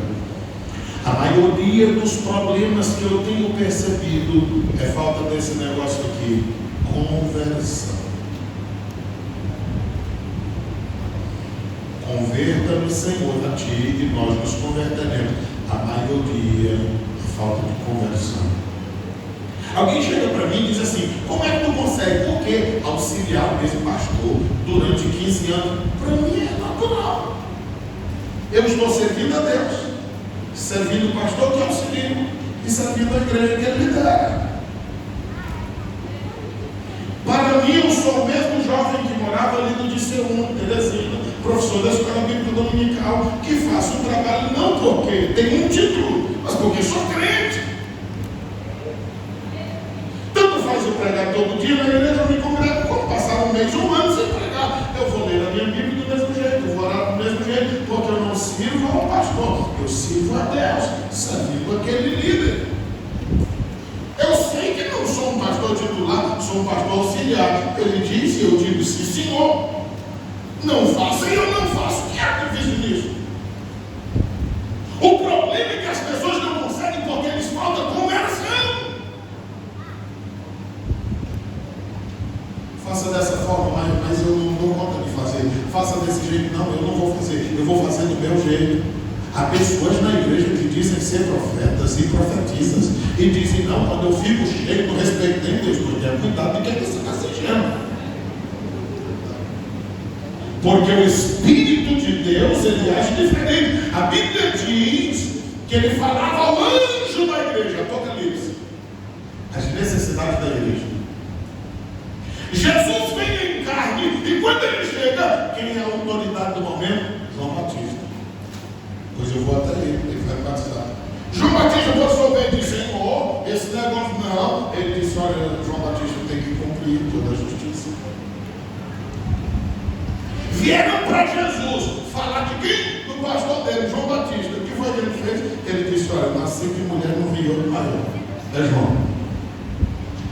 A maioria dos problemas que eu tenho percebido é falta desse negócio aqui: conversão. Converta-me, Senhor, a ti, e nós nos converteremos. A maioria é falta de conversão. Alguém chega para mim e diz assim: como é que tu consegue? Porque auxiliar o mesmo pastor durante 15 anos, para mim é natural. Eu estou servindo a Deus, servindo o pastor que auxilia, e servindo a igreja que ele lidera. Para mim, eu sou o mesmo jovem que morava ali no DCU, Teresina, professor da escola bíblica dominical, que faço um trabalho não porque tenho um título, mas porque sou crente. Tanto faz eu pregar todo dia na igreja, eu me congrego. Quando passar um mês, um ano sem pregar, eu vou ler a minha Bíblia do mesmo jeito, eu vou orar do mesmo jeito, porque eu não sirvo a um pastor, eu sirvo a Deus, servindo aquele líder. Eu sei que não sou um pastor titular, sou um pastor auxiliar. Ele diz e eu digo: sim, senhor. Não faço e eu não faço. O que é difícil nisso? O problema é que as pessoas não conseguem porque eles faltam conversão. Faça dessa forma, mas eu não dou conta de fazer. Faça desse jeito, não, eu não vou fazer. Eu vou fazer do meu jeito. Há pessoas na igreja que dizem ser profetas e profetisas e dizem: não, quando eu fico cheio, não respeito nem Deus. Tenha cuidado de quem você está sentindo. Porque o Espírito de Deus, ele age diferente. A Bíblia diz que ele falava ao anjo da igreja, Apocalipse, as necessidades da igreja. Jesus vem em carne, e quando ele chega, quem é a autoridade do momento? João Batista. Pois eu vou até ele vai me batizar. João Batista passou bem e disse: Senhor, esse negócio não. Ele disse: olha, João Batista tem que cumprir toda a justiça. Vieram para Jesus falar de quem? Do pastor dele, João Batista. O que foi que ele fez? Ele disse: olha, nasci de mulher, não vi outro maior. É João.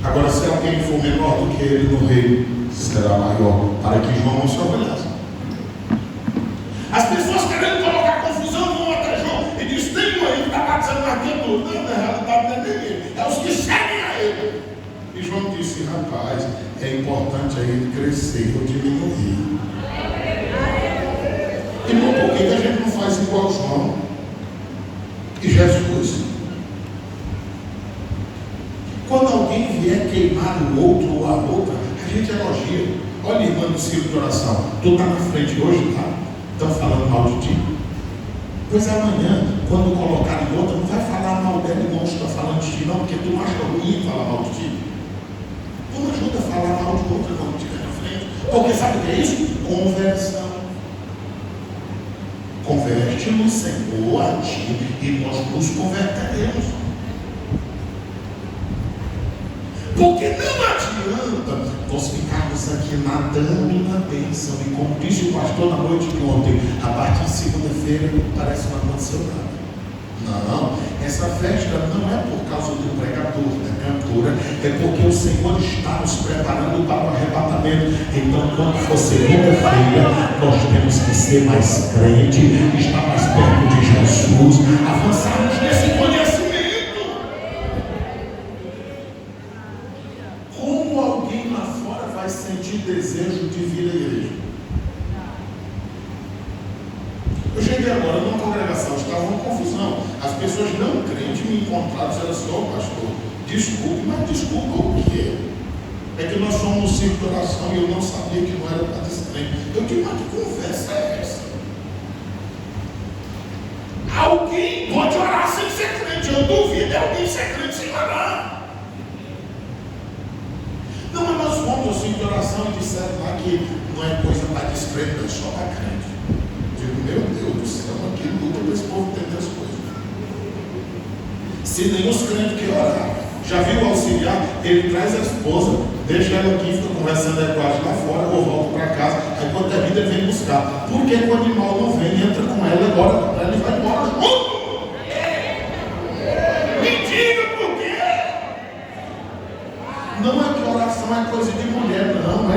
Agora, se alguém for menor do que ele no reino, será maior, para que João não se orgulhasse. As pessoas querendo colocar confusão vão até João e diz: tem um aí que está batizando na minha dúvida. Não, na realidade não é nem ele, é os que seguem a ele. E João disse: rapaz, é importante a ele crescer ou diminuir. Irmão, por que a gente não faz igual João e Jesus? Quando alguém vier queimar o outro ou a outra, a gente elogia. Olha, irmã do círculo de oração, tu está na frente hoje, tá? Estão falando mal de ti? Pois amanhã, quando colocarem outra, não vai falar mal dela igual está falando de ti, não, porque tu não acha ruim falar mal de ti. Tu não ajuda a falar mal de outra quando estiver na frente. Porque sabe o que é isso? Conversão. Converte-nos, Senhor, a ti, e nós nos converteremos. Porque não adianta nós ficarmos aqui nadando na bênção. E como disse o pastor na noite de ontem, a partir de segunda-feira parece que não aconteceu nada. Não, essa festa não é por causa do pregador, da cantora, é porque o Senhor está nos preparando para o arrebatamento. Então, quando for segunda-feira, nós temos que ser mais crente, estar mais perto de Jesus, avançarmos nesse conhecimento. Como alguém lá fora vai sentir desejo de vir à igreja? Eu cheguei agora numa congregação, estava uma confusão. As pessoas não crentes me encontraram e disseram assim: ô pastor, desculpe, mas desculpa o quê? É que nós somos um círculo de oração e eu não sabia que não era para desse trem. Eu digo: mas que conversa é essa? Alguém pode orar sem ser crente. Eu duvido alguém ser crente sem orar. Não, mas nós fomos ao centro de oração e disseram lá que não é coisa para descrente, é só para crente. Eu digo, meu Deus do céu, aqui luta para esse povo entender as coisas. Se nem os crentes que orar. Já viu o auxiliar? Ele traz a esposa, deixa ela aqui, fica conversando lá fora, ou volta para casa, aí quando é vida ele vem buscar. Por que o animal não vem, entra com ela, agora com ela e vai embora junto? Me diga por quê? Não é que oração é coisa de mulher, não é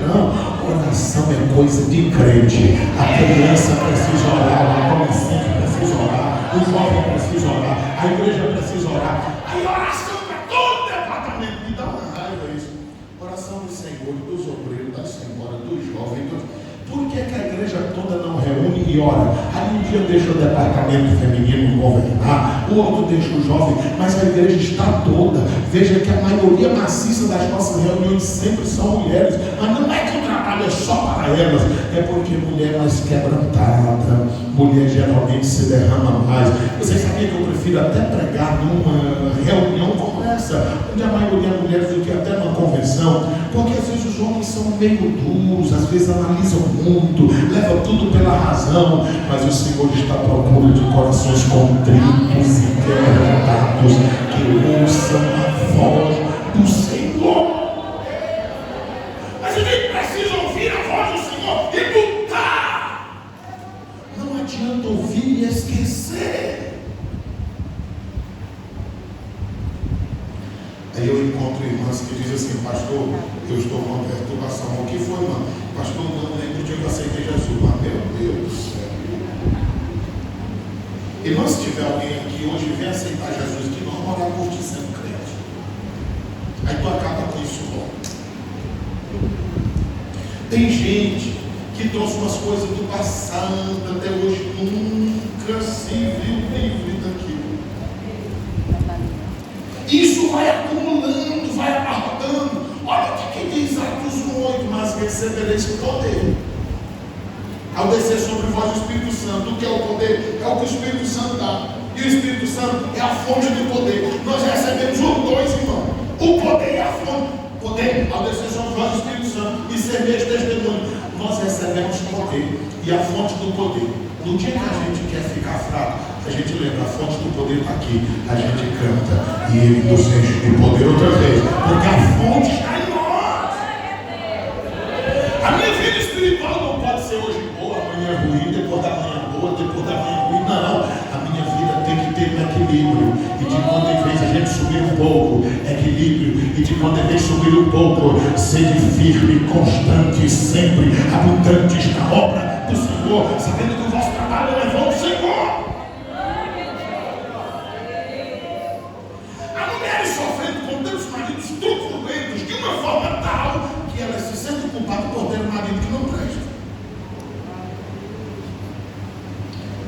não. Oração é coisa de crente. A criança precisa orar, o adolescente precisa orar, o jovem precisa orar, a igreja precisa orar. Aí oração para todo departamento. Me dá uma raiva isso. Oração do Senhor, dos obreiros, da senhora, dos jovens. Por que a igreja toda não reúne e ora? Aí um dia deixa o departamento feminino governar, o outro deixa o jovem, mas a igreja está toda. Veja que a maioria maciça das nossas reuniões sempre são mulheres, mas não é que o trabalho é só para elas, é porque mulher é mais quebrantada, mulher geralmente se derrama mais. Vocês sabiam que eu prefiro até pregar numa reunião como essa, onde a maioria é mulheres, do que até numa convenção, porque às vezes os homens são meio duros, às vezes analisam muito, levam tudo pela razão, mas o Senhor está à procura de corações contritos e quebrantados, que ouçam a voz do Senhor. Mas a gente precisa ouvir a voz do Senhor e lutar. Não adianta ouvir e esquecer. Aí eu encontro irmãs que dizem assim, pastor, eu estou com uma perturbação. O que foi, irmão? Pastor, não lembro o dia que eu aceitei Jesus. Mas meu Deus do céu. Irmão, se tiver alguém aqui hoje vem aceitar Jesus, que não orar por ti sendo crente. Aí tu acaba com isso logo. Tem gente que trouxe umas coisas do passado, até hoje nunca se viu livre daquilo. Isso vai acumulando, vai abarrotando. Olha o que diz Atos 1:8, mas recebereis poder ao descer sobre vós o Espírito Santo. O que é o poder? É o que o Espírito Santo dá. E o Espírito Santo é a fonte do poder. Nós recebemos os dois, irmão. O poder e a fonte. Poder ao descer sobre vós o Espírito Santo e ser meus testemunhos. Nós recebemos poder e a fonte do poder. No dia que a gente quer ficar fraco, a gente lembra, a fonte do poder está aqui, a gente canta e Ele nos enche de poder outra vez, porque a fonte está em nós. A minha vida espiritual não pode ser hoje boa, amanhã ruim, depois da manhã boa, depois da manhã ruim, não. A minha vida tem que ter um equilíbrio, e de quando em vez a gente subir um pouco, equilíbrio, e de quando em vez subir um pouco, ser firme, constante, sempre abundantes na obra do Senhor, sabendo que o vosso trabalho levou o Senhor. Há mulheres sofrendo com tantos maridos truculentos de uma forma tal que elas se sentem culpadas por ter um marido que não presta.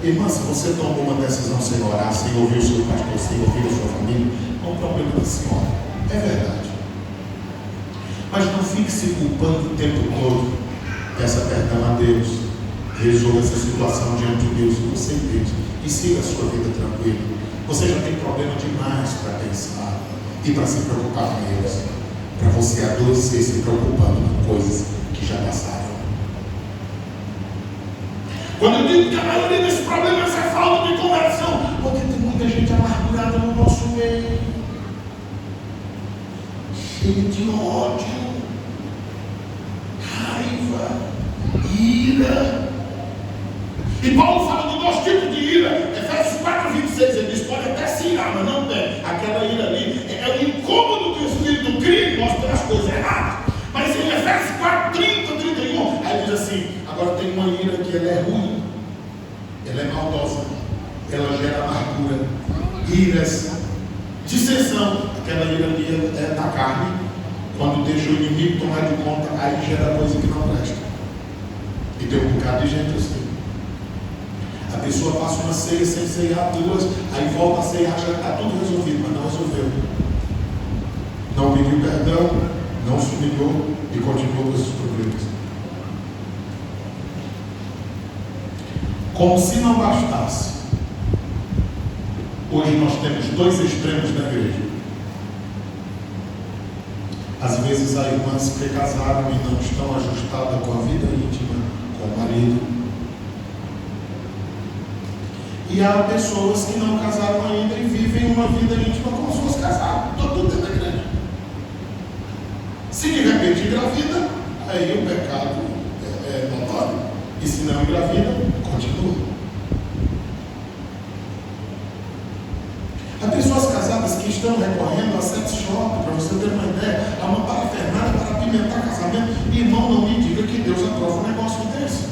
Irmã, se você tomou uma decisão sem orar, sem ouvir o seu pastor, sem ouvir a sua família, é um problema da senhora. É verdade. Mas não fique se culpando o tempo todo. Peça perdão a Deus. Resolva essa situação diante de Deus e você entende. E siga a sua vida tranquila. Você já tem problema demais para pensar e para se preocupar com eles. Para você adoecer se preocupando com coisas que já passaram. Quando eu digo que a maioria desses problemas é falta de conversão, porque tem muita gente amargurada no nosso meio, cheia de ódio, raiva, ira. E Paulo fala de dois tipos de ira. Efésios 4:26, ele diz, pode até se irar, mas não tem. Aquela ira ali é o incômodo que o Espírito cria em nós pelas coisas erradas. Mas em Efésios 4:30-31, aí diz assim, agora tem uma ira que ela é ruim, ela é maldosa, ela gera amargura, iras, dissensão. Aquela ira ali é da carne, quando deixa o inimigo tomar de conta, aí gera coisa que não presta. E tem um bocado de gente assim. A pessoa passa uma ceia sem ceiar duas, aí volta a ceiar, já está tudo resolvido, mas não resolveu. Não pediu perdão, não se humilhou e continuou com esses problemas. Como se não bastasse, Hoje nós temos dois extremos na igreja. Às vezes há irmãs que casaram e não estão ajustadas com a vida íntima, com o marido. E há pessoas que não casaram ainda e vivem uma vida íntima como se fosse casado. Estou tudo dentro da igreja. Se de repente engravida, aí o pecado é notório. E se não engravida, continua. Há pessoas casadas que estão recorrendo a sex shop, para você ter uma ideia, a uma parafernália para apimentar casamento. Irmão, não me diga que Deus aprova um negócio desse.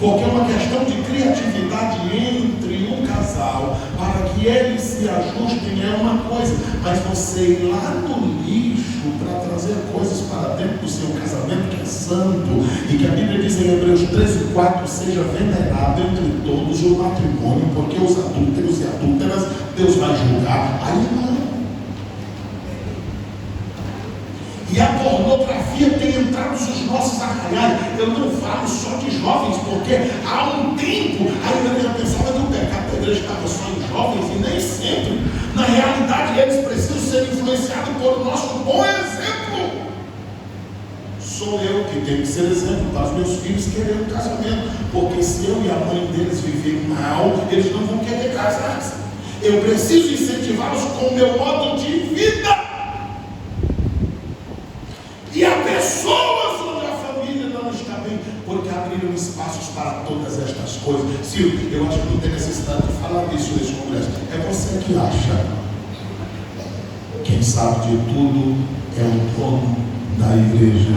Porque é uma questão de criatividade entre um casal, para que eles se ajustem é uma coisa, mas você ir lá no lixo para trazer coisas para dentro do seu casamento que é santo, e que a Bíblia diz em Hebreus 13:4, seja venerado entre todos o matrimônio, porque os adúlteros e adúlteras Deus vai julgar. Aí não. E a pornografia tem entrado nos nossos arraiais. Eu não falo só de jovens, porque há um tempo a igreja pensava que o pecado da igreja estava só em jovens, e nem sempre. Na realidade, eles precisam ser influenciados por nosso bom exemplo. Sou eu que tenho que ser exemplo para os meus filhos quererem um casamento, porque se eu e a mãe deles viverem mal, eles não vão querer casar-se. Eu preciso incentivá-los com o meu modo de vida. E há pessoas onde a família não está bem, porque abriram espaços para todas estas coisas. Silvio, eu acho que não tem necessidade de falar disso nesse congresso. É você que acha. Quem sabe de tudo é o dono da igreja.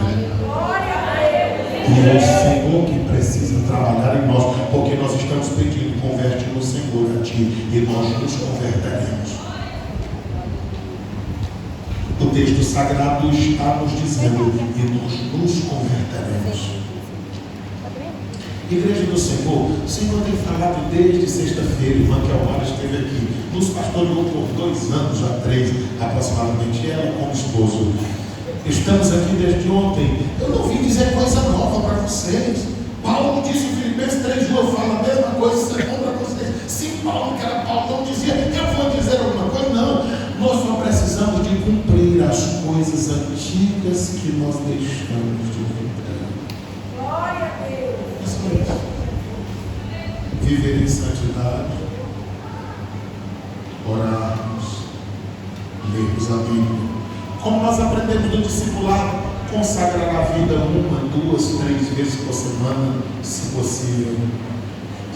E é o Senhor que precisa trabalhar em nós, porque nós estamos pedindo, converte no Senhor a ti, e nós nos converteremos. O texto sagrado está nos dizendo, e nós nos converteremos. Igreja do Senhor, o Senhor tem falado desde sexta-feira. Irmã Kelmara esteve aqui, nos pastoreou por 2 anos, já 3 aproximadamente, ela como esposo. Estamos aqui desde ontem. Eu não vim dizer coisa nova para vocês. Paulo disse em Filipenses 3:1, fala a mesma coisa, isso é bom para vocês. Se Paulo, que era Paulo, não dizia, eu vou dizer alguma coisa, não. Nós só precisamos de cumprir as coisas antigas que nós deixamos de cumprir. Glória a Deus. Isso mesmo. Viver em santidade, orarmos, lermos a Bíblia. Como nós aprendemos no discipulado, consagrar a vida 1, 2, 3 vezes por semana, se possível,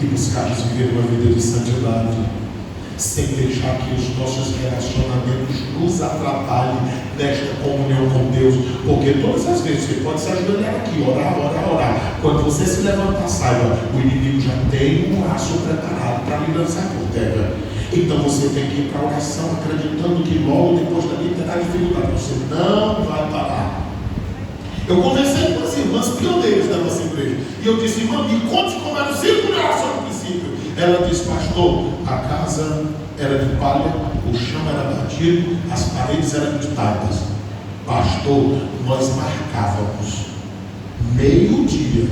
e buscarmos viver uma vida de santidade, sem deixar que os nossos relacionamentos nos atrapalhem nesta comunhão com Deus, porque todas as vezes você pode se ajoelhar aqui, orar. Quando você se levantar, saiba, o inimigo já tem um laço preparado para lhe lançar por terra. Então você tem que ir para a oração, acreditando que logo depois dali terá dificuldade. Você não vai parar. Eu conversei com as irmãs pioneiras da nossa igreja, e eu disse, irmã, me conte como era o círculo de oração no princípio. Ela disse, pastor, a casa era de palha, o chão era batido, as paredes eram de taipas. Pastor, nós marcávamos meio-dia,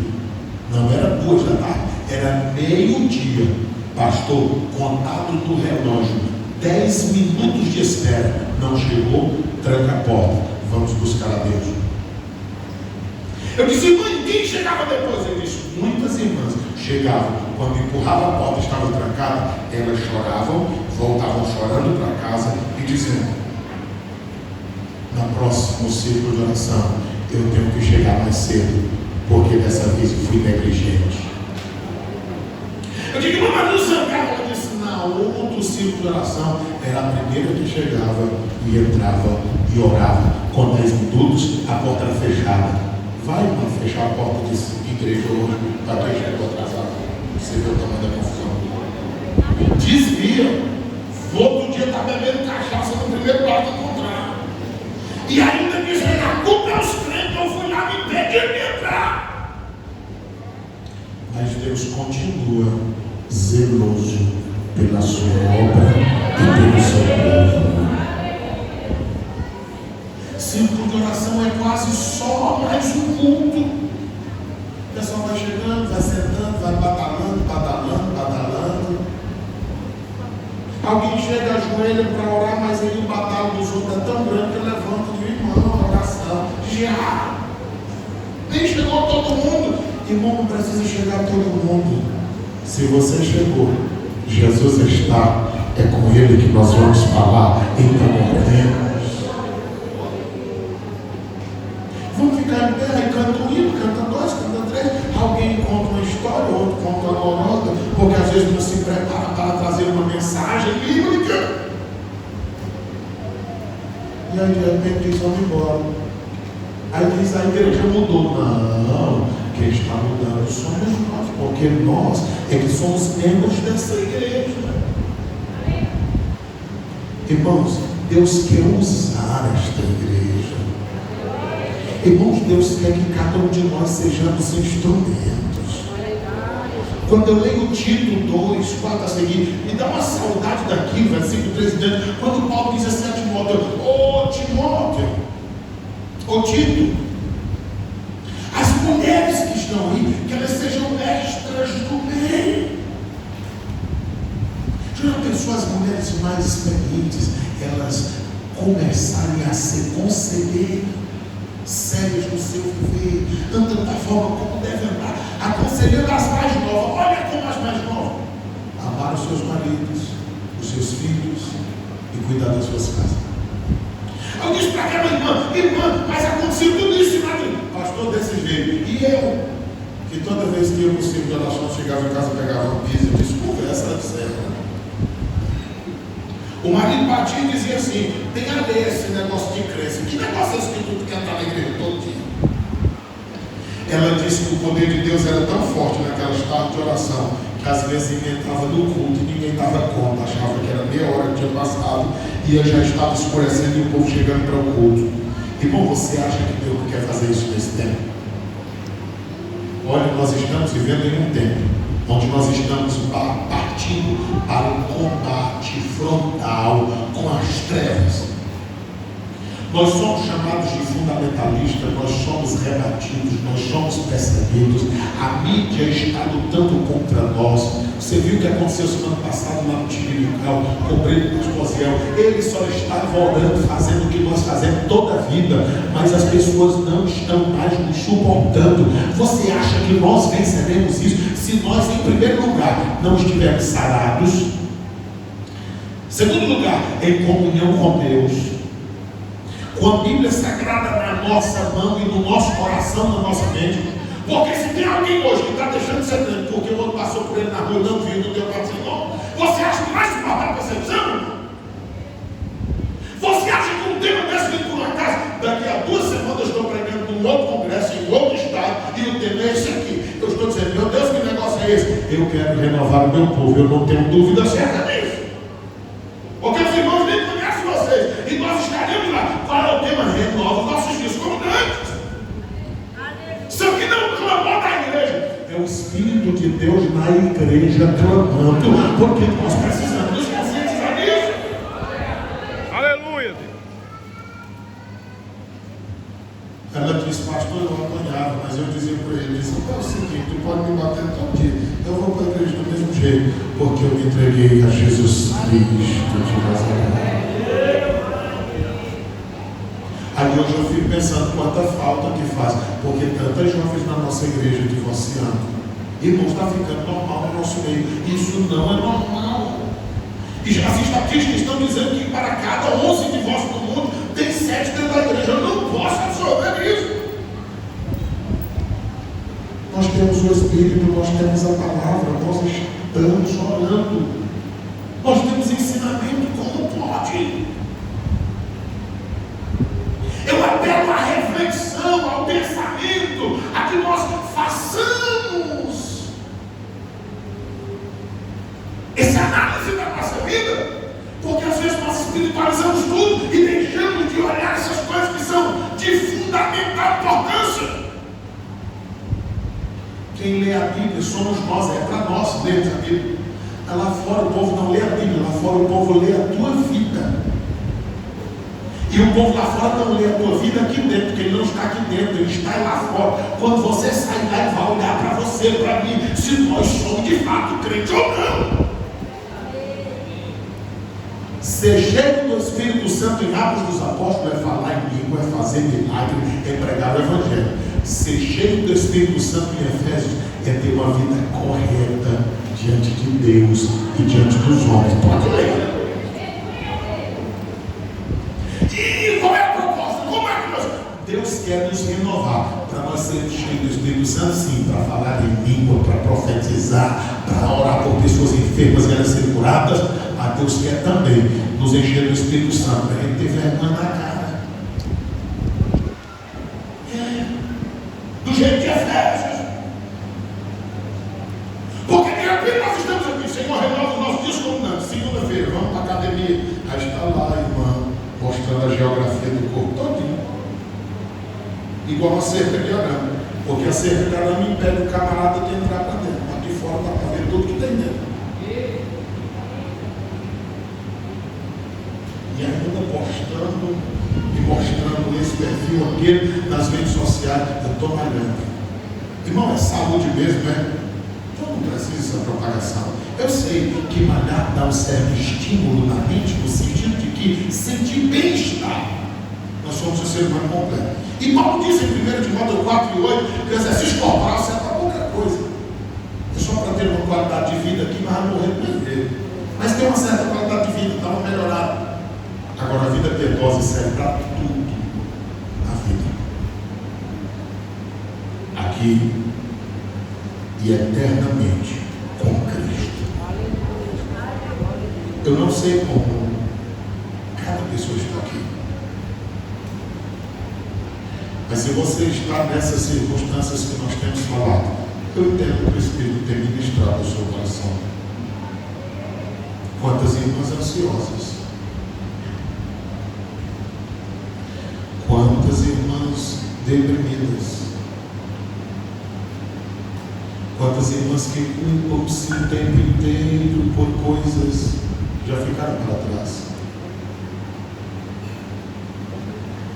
não era 2 da tarde, era meio-dia. Pastor, contado do relógio, 10 minutos de espera, não chegou, tranca a porta, vamos buscar a Deus. Eu disse, mãe, quem chegava depois? Ele disse, muitas irmãs chegavam, quando empurrava a porta, estava trancada, elas choravam, voltavam chorando para casa e dizendo, na próxima círculo de oração, eu tenho que chegar mais cedo, porque dessa vez eu fui negligente. Eu digo, mas não zancava. Ela disse, na outro círculo de oração, era a primeira que chegava e entrava e orava. Com 10 minutos, a porta era fechada. Vai, irmão, fechar a porta de igreja hoje, para quem chegou atrasado. Você vê o tamanho da confusão. Desvia. No outro dia está bebendo cachaça no primeiro lado do contrário. E ainda dizendo, a culpa é os crentes, eu fui lá me pedir de entrar. Mas Deus continua zeloso pela sua obra e pelo seu povo. Círculo de oração é quase só mais um culto. O pessoal vai chegando, vai sentando, vai badalando. Alguém chega, ajoelha para orar, mas aí o batalho dos outros é tão grande que levanta de irmão, oração. Já! Nem chegou todo mundo. Irmão, não precisa chegar todo mundo. Se você chegou, Jesus está. É com Ele que nós vamos falar. Então oremos. Vamos ficar em pé, canta um hino, canta dois, canta três. Alguém conta uma história, outro conta uma nota, porque às vezes não se prepara para trazer uma mensagem bíblica. E aí de repente diz, vamos embora. Aí diz, a igreja mudou. Não, quem está mudando somos nós, porque nós é que somos membros dessa igreja. Irmãos, Deus quer usar esta igreja. Irmãos, Deus quer que cada um de nós sejamos instrumentos. Quando eu leio Tito 2, 4 a seguir, me dá uma saudade daquilo, versículo 13, quando Paulo diz assim a Timóteo, ô Tito, as mulheres que estão aí, que elas sejam mestras do bem. Já pensou as mulheres mais experientes, elas começarem a ser conselheiras, sérias no seu viver, andando da forma como deve andar, aconselhando as mais novas. Olha como as mais novas amar os seus maridos, os seus filhos e cuidar das suas casas. Eu disse para aquela irmã, mas aconteceu tudo isso, pastor, desse jeito. E eu, que toda vez que eu no ciclo de oração chegava em casa, pegava uma pizza, eu disse, conversa de certo. O marido batia e dizia assim, tem a ler esse negócio de crença. Que negócio é esse que tu quer estar na igreja todo dia? Ela disse que o poder de Deus era tão forte naquelas tardes de oração, que às vezes entrava no culto e ninguém dava conta, achava que era meia hora que tinha passado, e já estava escurecendo e o povo chegando para o culto. Irmão, você acha que Deus quer fazer isso nesse tempo? Olha, nós estamos vivendo em um tempo onde nós estamos partindo para um combate frontal com as trevas. Nós somos chamados de fundamentalistas, nós somos rebatidos, nós somos perseguidos. A mídia está lutando contra nós. Você viu o que aconteceu semana passada lá no Tibirical, com o Breno Cosposiel? Ele só estava orando, fazendo o que nós fazemos toda a vida, mas as pessoas não estão mais nos suportando. Você acha que nós venceremos isso se nós, em primeiro lugar, não estivermos sarados? Segundo lugar, em comunhão com Deus, com a Bíblia Sagrada na nossa mão e no nosso coração, na nossa mente. Porque se tem alguém hoje que está deixando de ser crente porque o outro passou por ele na rua e não viu, não deu para dizer não, você acha que vai suportar a percepção? Você acha que um tema desse vem por acaso? Daqui a 2 semanas eu estou pregando num outro congresso, em outro estado, e o tema é esse aqui. Eu estou dizendo, meu Deus, que negócio é esse? Eu quero renovar o meu povo, eu não tenho dúvida acerca disso. Porque os irmãos nem conhecem vocês, e nós estaremos lá. Qual é o tema? Renova os nossos dias como antes. Só que não clamou da igreja. É o Espírito de Deus na igreja clamando, porque nós precisamos nos conscientizar disso. Aleluia. Ela disse, pastor, eu apanhava, mas eu dizia para ele, é o seguinte, tu pode me bater todo dia, eu vou para a igreja do mesmo jeito, porque eu me entreguei a Jesus Cristo de Nazaré. Aí hoje eu fico pensando quanta falta que faz, porque tantas jovens na nossa igreja divorciando. Irmãos, está ficando normal no nosso meio. Isso não é normal. E já as estatísticas estão dizendo que para cada 11 divórcios do mundo, tem 7 dentro da igreja. Eu não posso absorver isso. Nós temos o Espírito, nós temos a palavra, nós estamos orando. Nós temos ensinamento como pode. Eu apelo à reflexão, ao pensamento, a que nós façamos essa análise da nossa vida, porque às vezes nós espiritualizamos tudo e deixamos de olhar essas coisas que são de fundamental importância. Quem lê a Bíblia somos nós, é para nós lermos a Bíblia. Lá fora o povo não lê a Bíblia, lá fora o povo lê a tua vida. E o povo lá fora não lê a tua vida aqui dentro, porque ele não está aqui dentro, ele está lá fora. Quando você sair lá, ele vai olhar para você, para mim, se nós somos de fato crentes ou não. Ser cheio do Espírito Santo em Atos dos Apóstolos é falar em língua, é fazer milagre, é pregar o Evangelho. Ser cheio do Espírito Santo em Efésios é ter uma vida correta diante de Deus e diante dos homens. Pode ler. E qual é a proposta? Como é que nós... Deus quer nos renovar para nós sermos cheios do Espírito Santo, sim, para falar em língua, para profetizar, para orar por pessoas enfermas e elas serem curadas. Mas Deus quer também nos encher do Espírito Santo para a gente ter vergonha na cara. Do jeito de Efésios. Porque de repente nós estamos aqui, Senhor, renova os nossos dias como antes. Segunda-feira, vamos para a academia. Aí está lá, irmã, mostrando a geografia do corpo todinho. Igual uma cerca de arame. Porque a cerca de arame impede o camarada de entrar para dentro. Aqui fora dá para ver tudo que tem dentro. E ainda postando e mostrando esse perfil aqui nas redes sociais. Eu estou malhando. Irmão, é saúde mesmo, né? Então não precisa dessa propagação. Eu sei que malhar dá um certo estímulo na mente, no sentido de que sentir bem-estar. Nós somos o ser humano completo. E Paulo diz em 1 Timóteo 4 e 8 que o exercício corporal serve para pouca coisa. É só para ter uma qualidade de vida aqui, mas vai morrer do mesmo jeito. Mas tem uma certa qualidade de vida, dá uma melhorada. Agora a vida piedosa serve para tudo na vida. Aqui e eternamente com Cristo. Eu não sei como cada pessoa está aqui. Mas se você está nessas circunstâncias que nós temos falado, eu entendo que o Espírito tem ministrado o seu coração. Quantas irmãs ansiosas, quantas irmãs deprimidas, quantas irmãs que culpam-se o tempo inteiro por coisas que já ficaram para trás.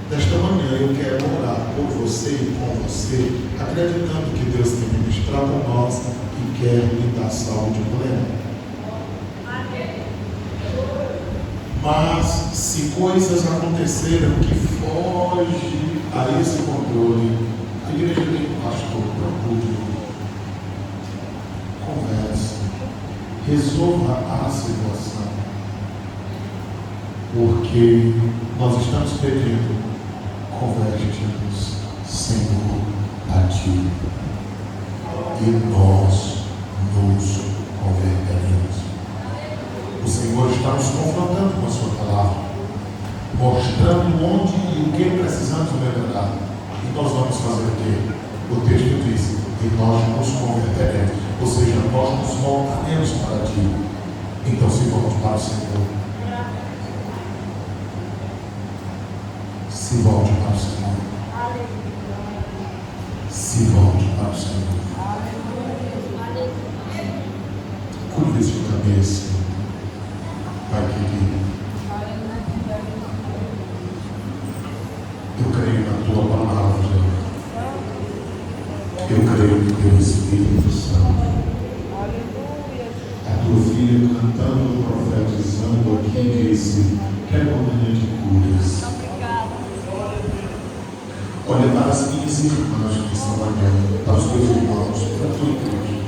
Nesta manhã eu quero orar por você e com você, acreditando que Deus tem ministrado a nós e quer lhe dar saúde plena. Mas se coisas aconteceram que fogem a esse controle, a igreja tem um pastor, procure, converse, resolva a situação, porque nós estamos pedindo: converte-nos, Senhor, a Ti, e nós nos converteremos. O Senhor está nos confrontando com a Sua palavra, mostrando onde e o que precisamos melhorar. E nós vamos fazer o quê? O texto diz: e nós nos converteremos, ou seja, nós nos voltaremos para Ti. Então se volte para o Senhor. Se volte para o Senhor. Se volte para o Senhor. Curve sua cabeça, Pai querido. Eu creio na Tua palavra. Eu creio no Teu Espírito Santo. A Tua filha cantando, profetizando aqui, disse: quero uma manhã de curas. Olha para as minhas irmãs que estão olhando, para os meus irmãos, para a tua igreja.